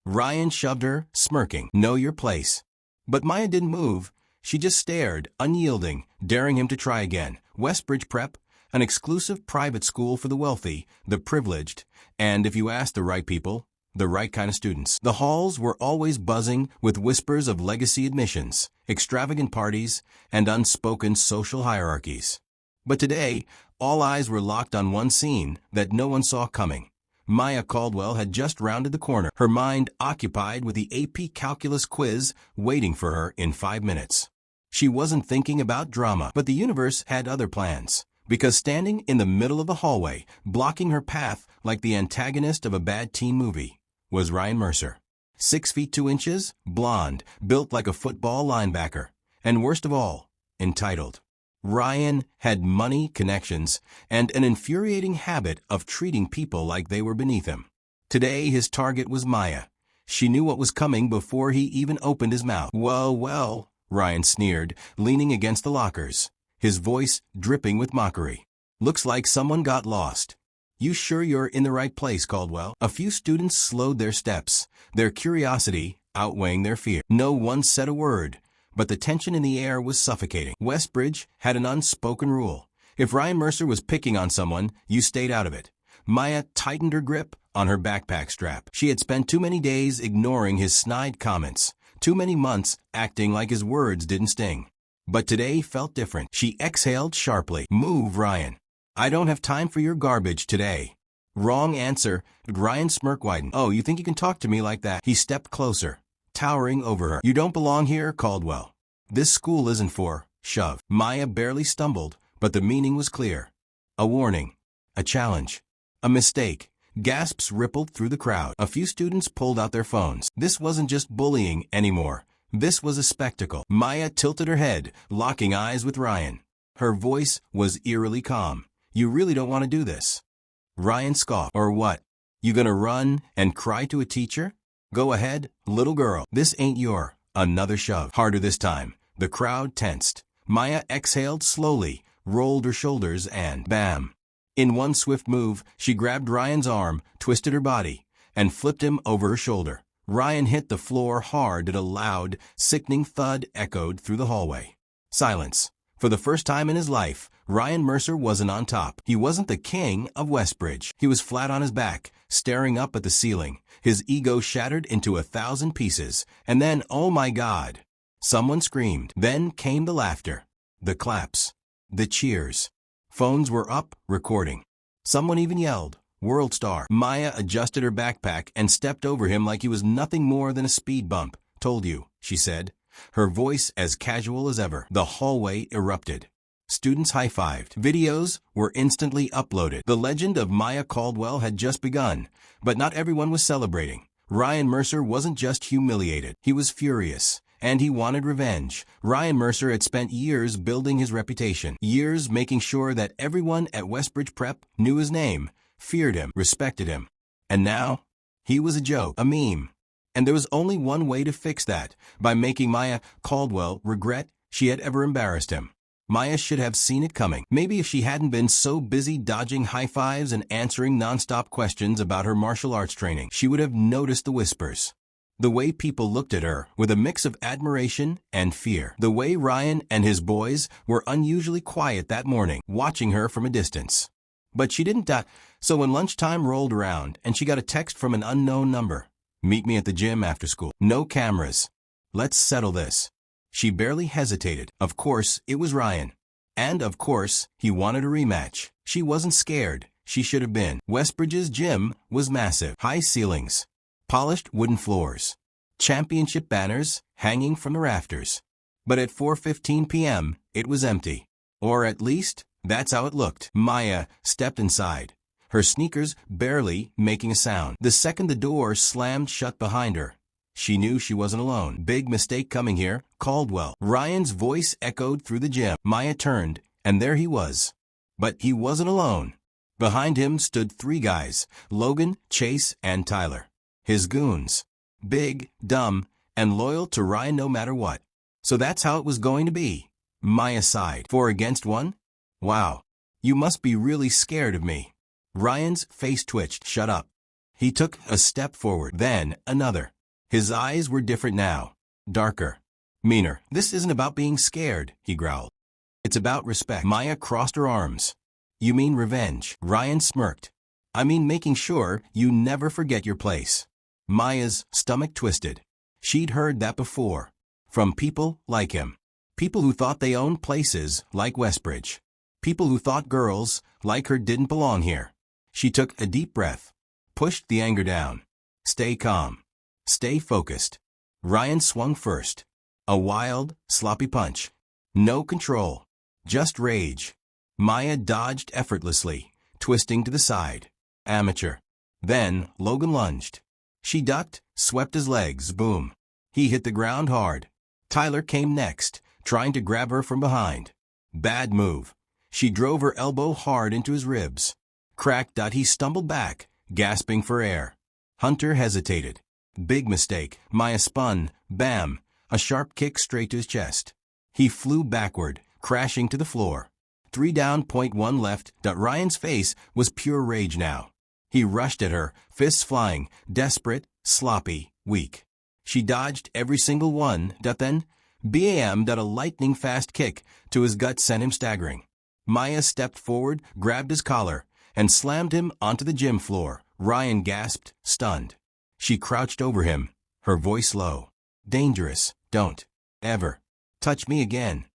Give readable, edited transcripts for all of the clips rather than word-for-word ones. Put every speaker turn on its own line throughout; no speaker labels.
Ryan shoved her, smirking. Know your place. But Maya didn't move. She just stared, unyielding, daring him to try again. Westbridge Prep, an exclusive private school for the wealthy, the privileged, and if you ask the right people, the right kind of students. The halls were always buzzing with whispers of legacy admissions, extravagant parties, and unspoken social hierarchies. But today, all eyes were locked on one scene that no one saw coming. Maya Caldwell had just rounded the corner, her mind occupied with the AP Calculus quiz waiting for her in 5 minutes. She wasn't thinking about drama, but the universe had other plans. Because standing in the middle of the hallway, blocking her path like the antagonist of a bad teen movie, was Ryan Mercer. 6 feet 2 inches, blonde, built like a football linebacker, and worst of all, entitled. Ryan had money, connections, and an infuriating habit of treating people like they were beneath him. Today his target was Maya. She knew what was coming before he even opened his mouth. Well, Ryan sneered, leaning against the lockers, his voice dripping with mockery. Looks like someone got lost. You sure you're in the right place, Caldwell? A few students slowed their steps, their curiosity outweighing their fear. No one said a word, but the tension in the air was suffocating. Westbridge had an unspoken rule. If Ryan Mercer was picking on someone, you stayed out of it. Maya tightened her grip on her backpack strap. She had spent too many days ignoring his snide comments, too many months acting like his words didn't sting. But today felt different. She exhaled sharply. Move, Ryan. I don't have time for your garbage today. Wrong answer. Ryan's smirk widened. Oh, you think you can talk to me like that? He stepped closer, towering over her. You don't belong here, Caldwell. This school isn't for shove. Maya barely stumbled, but the meaning was clear. A warning. A challenge. A mistake. Gasps rippled through the crowd. A few students pulled out their phones. This wasn't just bullying anymore. This was a spectacle. Maya tilted her head, locking eyes with Ryan. Her voice was eerily calm. You really don't want to do this. Ryan scoffed. Or what? You gonna run and cry to a teacher? Go ahead, little girl. This ain't your. Another shove. Harder this time. The crowd tensed. Maya exhaled slowly, rolled her shoulders and bam. In one swift move, she grabbed Ryan's arm, twisted her body, and flipped him over her shoulder. Ryan hit the floor hard and a loud, sickening thud echoed through the hallway. Silence. For the first time in his life, Ryan Mercer wasn't on top. He wasn't the king of Westbridge. He was flat on his back, staring up at the ceiling, his ego shattered into 1,000 pieces. And then, oh my God! Someone screamed. Then came the laughter, the claps, the cheers. Phones were up, recording. Someone even yelled, "World Star." Maya adjusted her backpack and stepped over him like he was nothing more than a speed bump. Told you, she said, her voice as casual as ever. The hallway erupted. Students high-fived. Videos were instantly uploaded. The legend of Maya Caldwell had just begun, but not everyone was celebrating. Ryan Mercer wasn't just humiliated. He was furious, and he wanted revenge. Ryan Mercer had spent years building his reputation, years making sure that everyone at Westbridge Prep knew his name, feared him, respected him. And now, he was a joke, a meme. And there was only one way to fix that, by making Maya Caldwell regret she had ever embarrassed him. Maya should have seen it coming. Maybe if she hadn't been so busy dodging high fives and answering nonstop questions about her martial arts training, she would have noticed the whispers. The way people looked at her with a mix of admiration and fear. The way Ryan and his boys were unusually quiet that morning, watching her from a distance. But she didn't die. So when lunchtime rolled around and she got a text from an unknown number, "Meet me at the gym after school. No cameras. Let's settle this." She barely hesitated. Of course, it was Ryan. And of course, he wanted a rematch. She wasn't scared. She should have been. Westbridge's gym was massive. High ceilings, polished wooden floors, championship banners hanging from the rafters. But at 4:15 p.m., it was empty. Or at least, that's how it looked. Maya stepped inside, her sneakers barely making a sound. The second the door slammed shut behind her, she knew she wasn't alone. Big mistake coming here, Caldwell. Ryan's voice echoed through the gym. Maya turned, and there he was. But he wasn't alone. Behind him stood 3 guys, Logan, Chase, and Tyler. His goons. Big, dumb, and loyal to Ryan no matter what. So that's how it was going to be. Maya sighed. 4 against 1? Wow. You must be really scared of me. Ryan's face twitched. Shut up. He took a step forward, then another. His eyes were different now. Darker. Meaner. This isn't about being scared, he growled. It's about respect. Maya crossed her arms. You mean revenge? Ryan smirked. I mean making sure you never forget your place. Maya's stomach twisted. She'd heard that before. From people like him. People who thought they owned places like Westbridge. People who thought girls like her didn't belong here. She took a deep breath. Pushed the anger down. Stay calm. Stay focused. Ryan swung first. A wild, sloppy punch. No control. Just rage. Maya dodged effortlessly, twisting to the side. Amateur. Then Logan lunged. She ducked, swept his legs, boom. He hit the ground hard. Tyler came next, trying to grab her from behind. Bad move. She drove her elbow hard into his ribs. Cracked. He stumbled back, gasping for air. Hunter hesitated. Big mistake. Maya spun. Bam. A sharp kick straight to his chest. He flew backward, crashing to the floor. 3 down, 1 left. Ryan's face was pure rage now. He rushed at her, fists flying, desperate, sloppy, weak. She dodged every single one. Then, bam! A lightning-fast kick to his gut sent him staggering. Maya stepped forward, grabbed his collar, and slammed him onto the gym floor. Ryan gasped, stunned. She crouched over him, her voice low. Dangerous. Don't ever touch me again.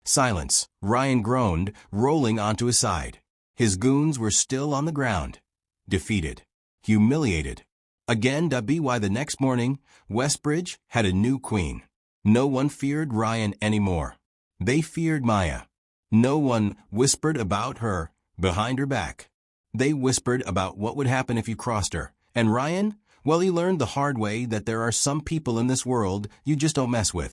Silence. Ryan groaned, rolling onto his side. His goons were still on the ground. Defeated. Humiliated. Again. Be why the next morning, Westbridge had a new queen. No one feared Ryan anymore. They feared Maya. No one whispered about her behind her back. They whispered about what would happen if you crossed her. And Ryan? Well, he learned the hard way that there are some people in this world you just don't mess with.